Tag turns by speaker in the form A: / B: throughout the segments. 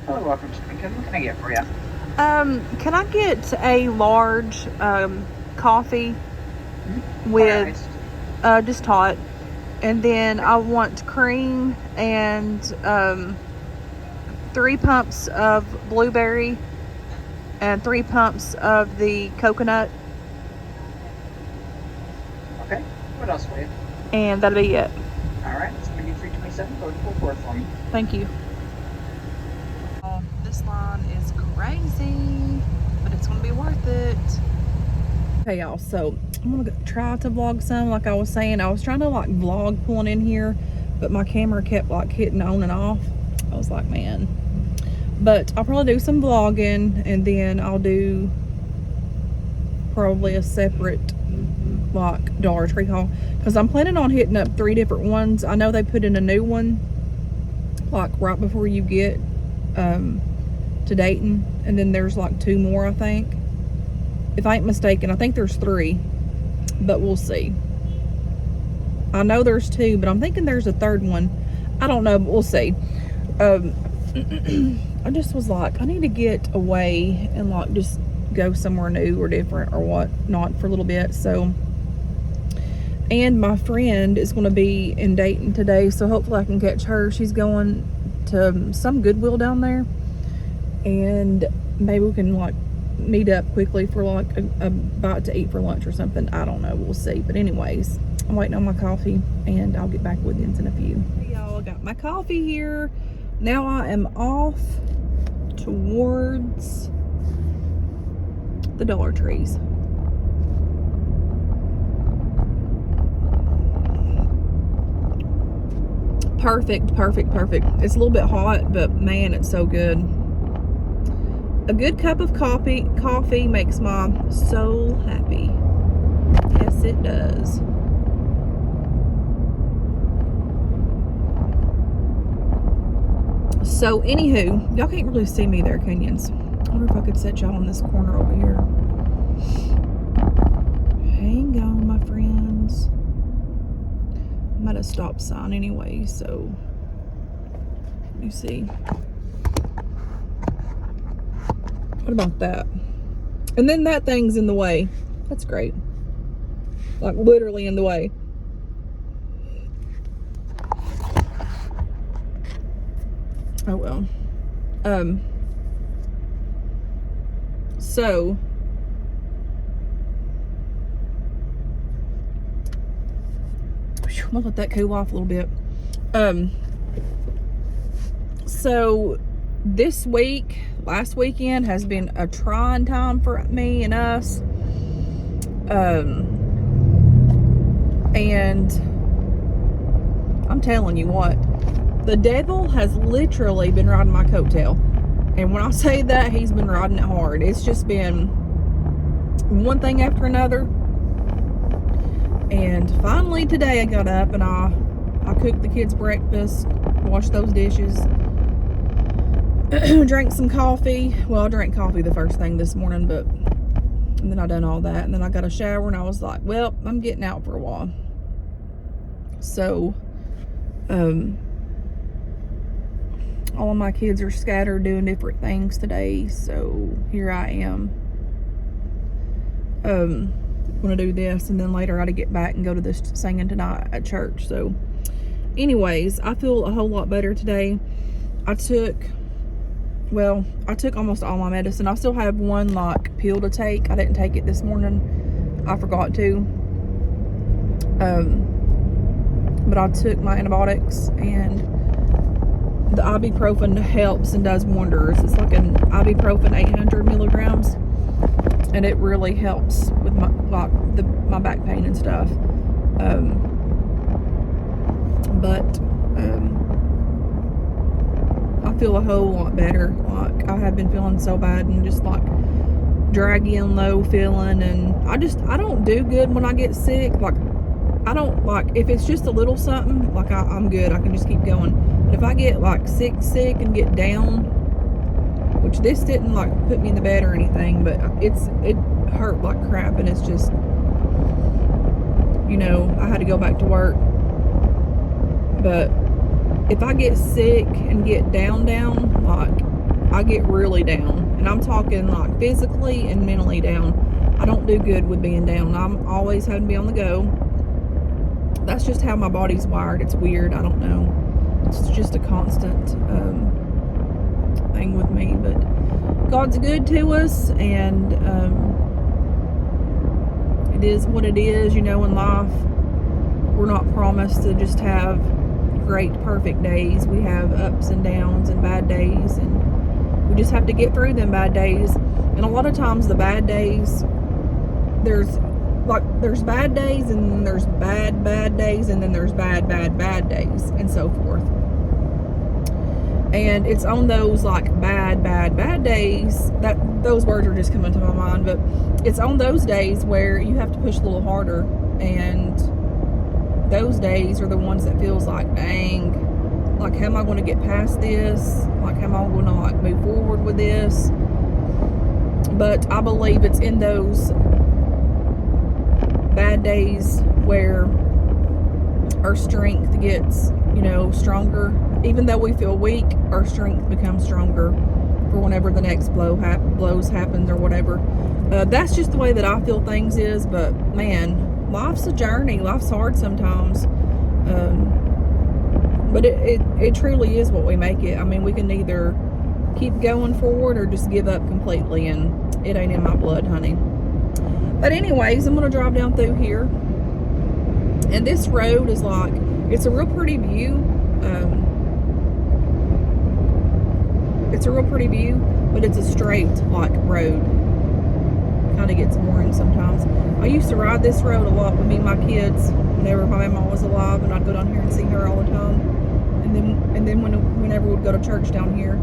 A: Hello, welcome to Lincoln. What can I get for you?
B: Can I get a large coffee
A: Hot or
B: with
A: iced?
B: just hot, and then
A: Okay.
B: I want cream and 3 pumps of blueberry and 3 pumps of the coconut,
A: Okay. What else for you?
B: and that'll be it.
A: All right. It's going to be 327. Go to full board for me.
B: Thank you. Oh, this line is crazy, but it's gonna be worth it. Hey y'all, so I'm gonna try to vlog some. Like I was saying, I was trying to like vlog pulling in here, but my camera kept like hitting on and off. I was like, man. But I'll probably do some vlogging, and then I'll do probably a separate like Dollar Tree haul, because I'm planning on hitting up 3 different ones. I know they put in a new one like right before you get to Dayton, and then there's like 2 more, I think, if I ain't mistaken. I think there's 3, but we'll see. I know there's 2, but I'm thinking there's a 3rd one. I don't know, but we'll see. I just was like, I need to get away and like just go somewhere new or different or what not for a little bit. So, and my friend is going to be in Dayton today, so hopefully I can catch her. She's going to some Goodwill down there, and maybe we can like meet up quickly for like a bite to eat for lunch or something. I don't know, we'll see. But anyways, I'm waiting on my coffee, and I'll get back with you in a few. Hey y'all, I got my coffee here. Now I am off towards the Dollar Trees. Perfect. It's a little bit hot, but man, it's so good. A good cup of coffee makes my soul happy. Yes, it does. So, anywho, y'all can't really see me there, Kenyans. I wonder if I could set y'all in this corner over here. Hang on, my friends. I'm at a stop sign anyway, so let me see. What about that? And then that thing's in the way. That's great. Like literally in the way. Oh well. So I'm gonna let that cool off a little bit. So this week, last weekend has been a trying time for me and us. And I'm telling you what, the devil has literally been riding my coattail. And when I say that, he's been riding it hard. It's just been one thing after another. And finally today I got up and I cooked the kids breakfast, washed those dishes, drank some coffee. Well, I drank coffee the first thing this morning, but and then I done all that, and then I got a shower, and I was like, well, I'm getting out for a while. So all of my kids are scattered doing different things today, so here I am. Gonna do this, and then later I gotta get back and go to this singing tonight at church. So anyways, I feel a whole lot better today. I took almost all my medicine. I still have one like pill to take. I didn't take it this morning. I forgot to. But I took my antibiotics, and the ibuprofen helps and does wonders. It's like an ibuprofen 800 milligrams, and it really helps with my my back pain and stuff. I feel a whole lot better. Like, I have been feeling so bad and just like draggy and low feeling, and I don't do good when I get sick. Like, I don't like, if it's just a little something, like I'm good, I can just keep going. But if I get like sick and get down, which this didn't like put me in the bed or anything, but it hurt like crap, and it's just, you know, I had to go back to work. But if I get sick and get down, like, I get really down. And I'm talking like physically and mentally down. I don't do good with being down. I'm always having to be on the go. That's just how my body's wired. It's weird. I don't know. It's just a constant thing with me. But God's good to us, and it is what it is. In life, we're not promised to just have great, perfect days. We have ups and downs and bad days, and we just have to get through them bad days. And a lot of times the bad days, there's bad days, and then there's bad days, and then there's bad days, and so forth. And it's on those like bad days that those words are just coming to my mind, but it's on those days where you have to push a little harder, and those days are the ones that feels like, dang, like, how am I going to get past this? Like, how am I going to like move forward with this? But I believe it's in those bad days where our strength gets, stronger. Even though we feel weak, our strength becomes stronger for whenever the next blows happens or whatever. That's just the way that I feel things is. But man, life's a journey. Life's hard sometimes. But it truly is what we make it. I mean, we can either keep going forward or just give up completely, and it ain't in my blood, honey. But anyways, I'm going to drive down through here. And this road is like, it's a real pretty view. It's a real pretty view, but it's a straight, like, road. Kind of gets boring sometimes. I used to ride this road a lot with me and my kids whenever my mama was alive, and I'd go down here and see her all the time. And then whenever we'd go to church down here.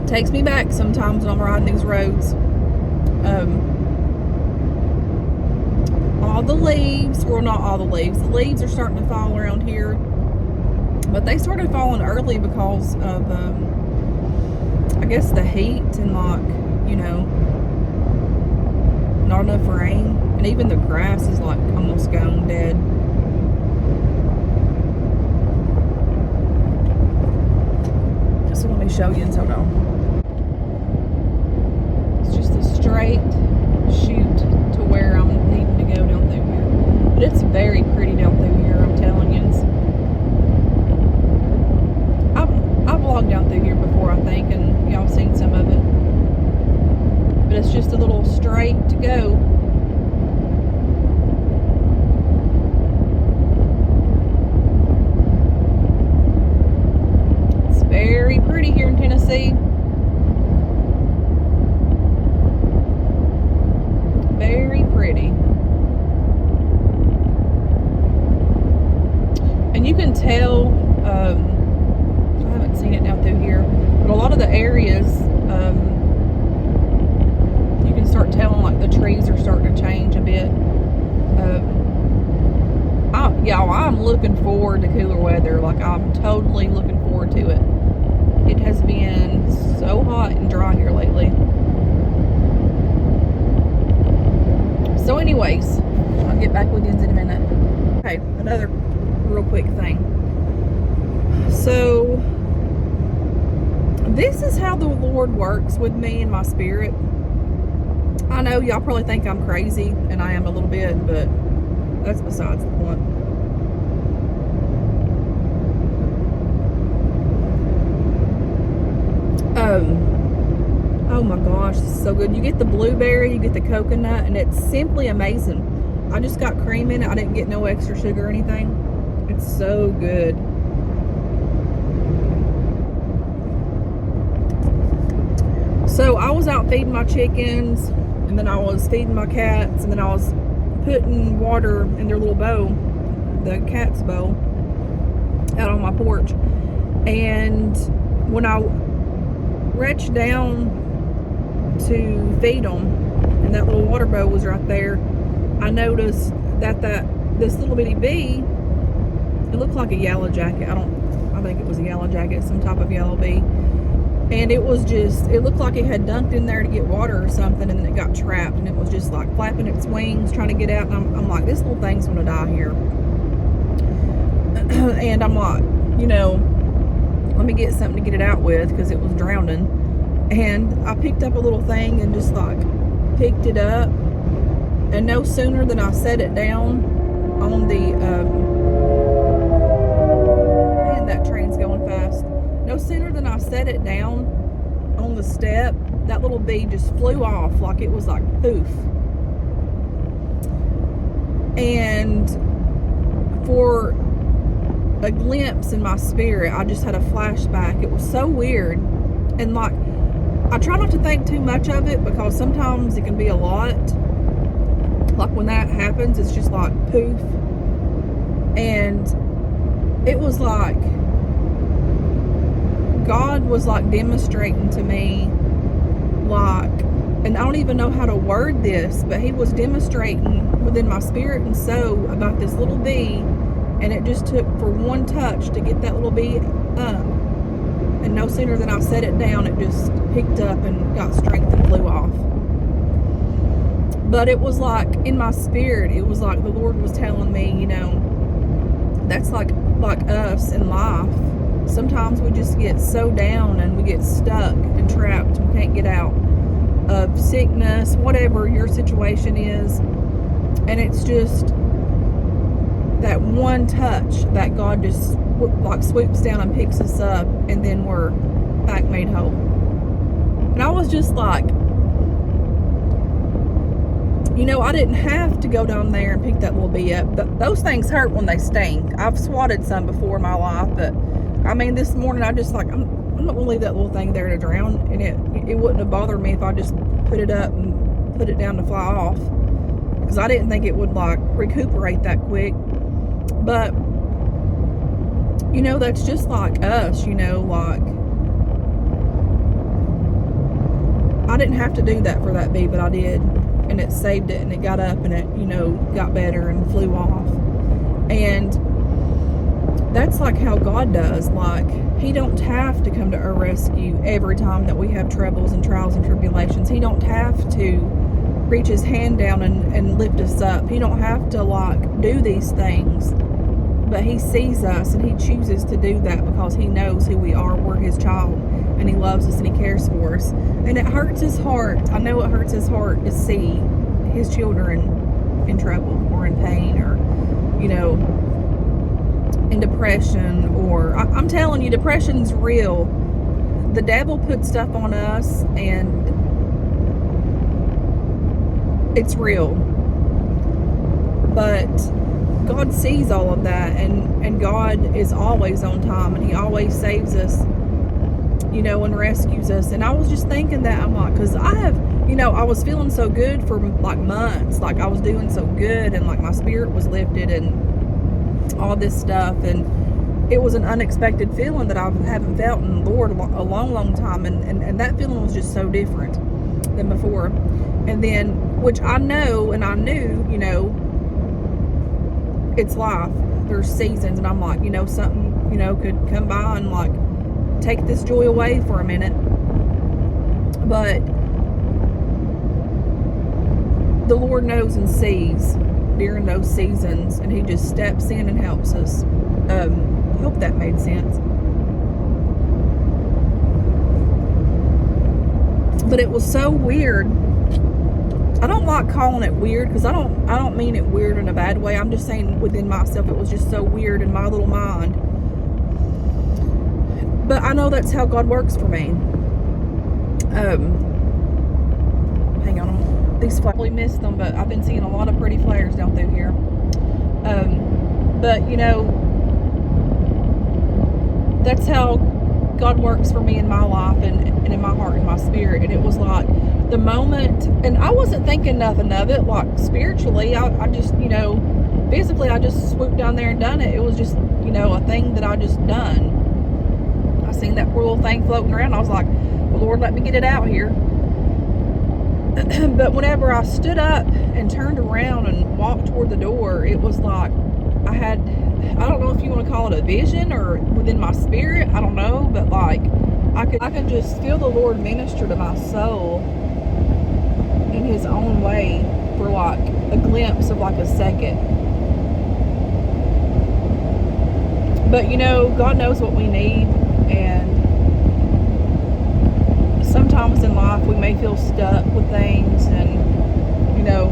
B: It takes me back sometimes when I'm riding these roads. All the leaves, well, not all the leaves are starting to fall around here, but they started falling early because of I guess the heat and like, not enough rain, and even the grass is like almost gone dead. So let me show you, hold on. It's just a straight shoot to where I'm needing to go down through here. But it's very pretty down through here, I'm telling you. I've vlogged down through here before, I think, and y'all seen some of it. But it's just a little straight to go. It's very pretty here in Tennessee. Very pretty. And you can tell, I haven't seen it down through here, but a lot of the areas, you can start telling like the trees are starting to change a bit. I'm looking forward to cooler weather. Like, I'm totally looking forward to it. It has been so hot and dry here lately. So anyways, I'll get back with you in a minute. Okay, another real quick thing. So this is how the Lord works with me and my spirit. I know y'all probably think I'm crazy, and I am a little bit, but that's besides the point. Oh my gosh, this is so good. You get the blueberry, you get the coconut, and it's simply amazing. I just got cream in it. I didn't get no extra sugar or anything. It's so good. So I was out feeding my chickens, and then I was feeding my cats, and then I was putting water in their little bowl, the cat's bowl, out on my porch. And when I reached down to feed them, and that little water bowl was right there, I noticed that this little bitty bee, it looked like a yellow jacket. I think it was a yellow jacket, some type of yellow bee. And it looked like it had dunked in there to get water or something, and then it got trapped, and it was just like flapping its wings trying to get out. And I'm like, this little thing's gonna die here. And I'm like, me get something to get it out with because it was drowning. And I picked up a little thing and just like picked it up. And no sooner than I set it down on the, man, that train's going fast. No sooner than I set it down on the step, that little bee just flew off like it was like poof. And for a glimpse in my spirit, I just had a flashback. It was so weird. And like, I try not to think too much of it because sometimes it can be a lot. Like when that happens, it's just like poof. And it was like God was like demonstrating to me, like, and I don't even know how to word this, but he was demonstrating within my spirit and soul about this little bee. And it just took for one touch to get that little bee up. And no sooner than I set it down, it just picked up and got strength and flew off. But it was like, in my spirit, it was like the Lord was telling me, you know, that's like us in life. Sometimes we just get so down and we get stuck and trapped and can't get out of sickness, whatever your situation is. And it's just that one touch that God just like swoops down and picks us up, and then we're back made whole. And I was just like, you know, I didn't have to go down there and pick that little bee up. Those things hurt when they sting. I've swatted some before in my life, but I mean, this morning I just like, I'm not gonna leave that little thing there to drown, and it wouldn't have bothered me if I just put it up and put it down to fly off, because I didn't think it would like recuperate that quick. But you know, that's just like us, you know, like I didn't have to do that for that bee, but I did, and it saved it, and it got up, and it, you know, got better and flew off. And that's like how God does. Like, he don't have to come to our rescue every time that we have troubles and trials and tribulations. He don't have to reach his hand down and lift us up. He don't have to like do these things. But he sees us, and he chooses to do that because he knows who we are. We're his child, and he loves us, and he cares for us. And it hurts his heart. I know it hurts his heart to see his children in trouble or in pain, or, you know, in depression. Or I'm telling you, depression's real. The devil puts stuff on us, and it's real. But God sees all of that, and God is always on time, and he always saves us, you know, and rescues us. And I was just thinking that, I'm like, because I have, you know, I was feeling so good for like months, like I was doing so good, and like my spirit was lifted and all this stuff, and it was an unexpected feeling that I haven't felt in the Lord a long time, and that feeling was just so different than before. And then, which I know, and I knew, you know, it's life. There's seasons, and I'm like, you know, something, you know, could come by and like take this joy away for a minute. But the Lord knows and sees during those seasons, and he just steps in and helps us. Hope that made sense. But it was so weird. I don't like calling it weird, because I don't mean it weird in a bad way. I'm just saying within myself, it was just so weird in my little mind. But I know that's how God works for me. Hang on. These flares, I missed them, but I've been seeing a lot of pretty flares down through here. But you know, that's how God works for me in my life, and in my heart and my spirit. And it was like the moment, and I wasn't thinking nothing of it, like spiritually, I just, you know, physically, I just swooped down there and done it. It was just, you know, a thing that I just done. I seen that poor little thing floating around. I was like, well, Lord, let me get it out here. But whenever I stood up and turned around and walked toward the door, it was like I had, I don't know if you want to call it a vision or within my spirit, I don't know, but like I could just feel the Lord minister to my soul in his own way for like a glimpse of like a second. But you know, God knows what we need, and sometimes in life we may feel stuck with things, and you know,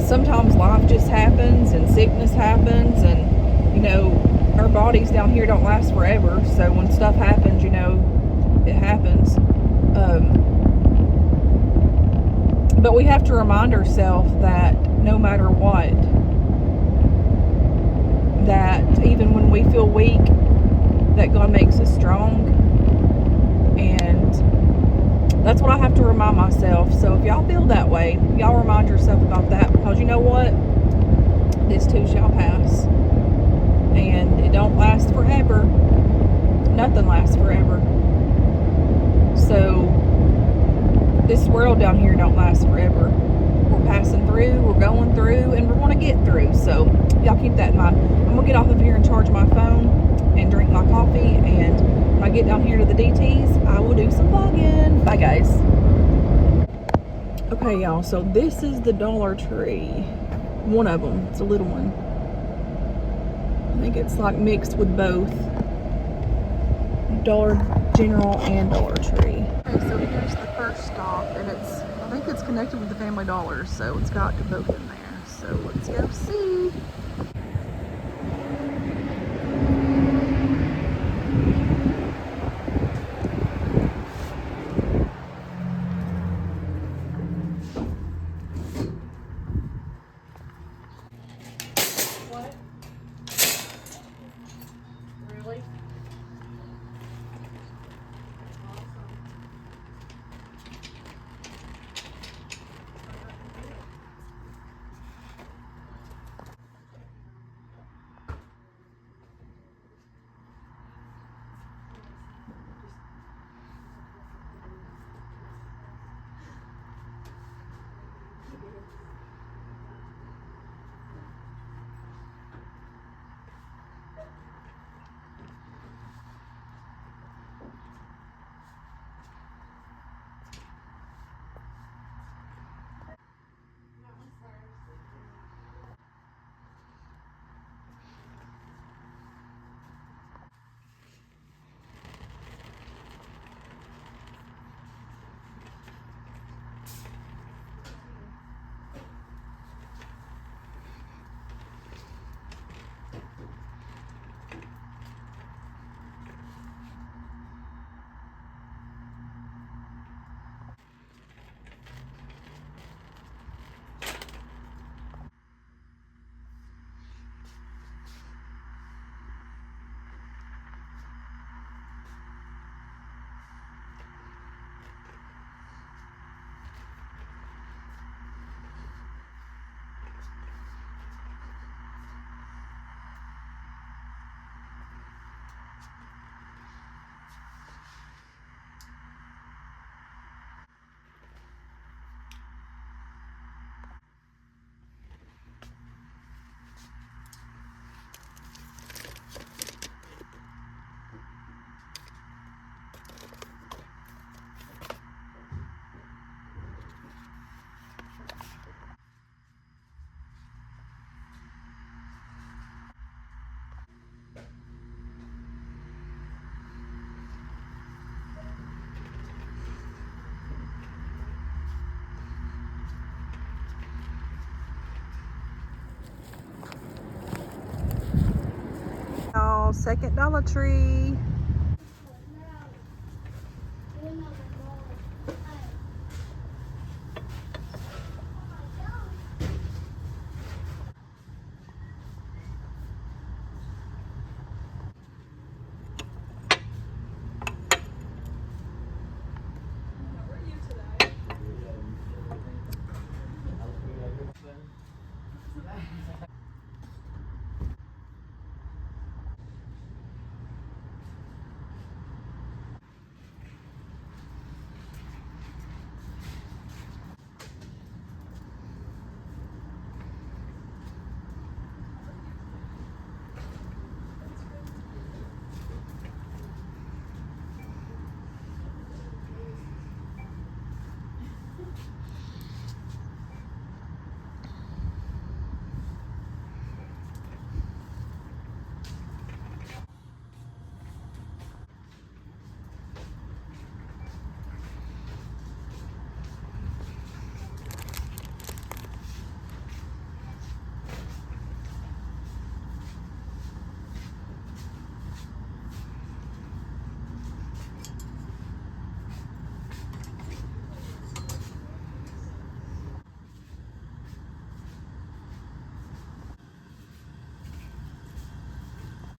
B: sometimes life just happens and sickness happens, and you know, our bodies down here don't last forever. So when stuff happens, you know, it happens. But we have to remind ourselves that no matter what, that even when we feel weak, that God makes us strong. And that's what I have to remind myself. So if y'all feel that way, y'all remind yourself about that, because you know what? This too shall pass. And it don't last forever. Nothing lasts forever. So this world down here don't last forever. We're passing through, we're going through, and we're going to get through. So y'all keep that in mind. I'm going to get off of here and charge my phone and drink my coffee, and when I get down here to the DTs, I will do some vlogging. Bye guys. Okay y'all, so this is the Dollar Tree. One of them, it's a little one. I think it's like mixed with both Dollar General and Dollar Tree. Okay, so here's the first stop, and I think it's connected with the Family Dollar, so it's got both in there. So let's go see. What? Really? Oh, second Dollar Tree.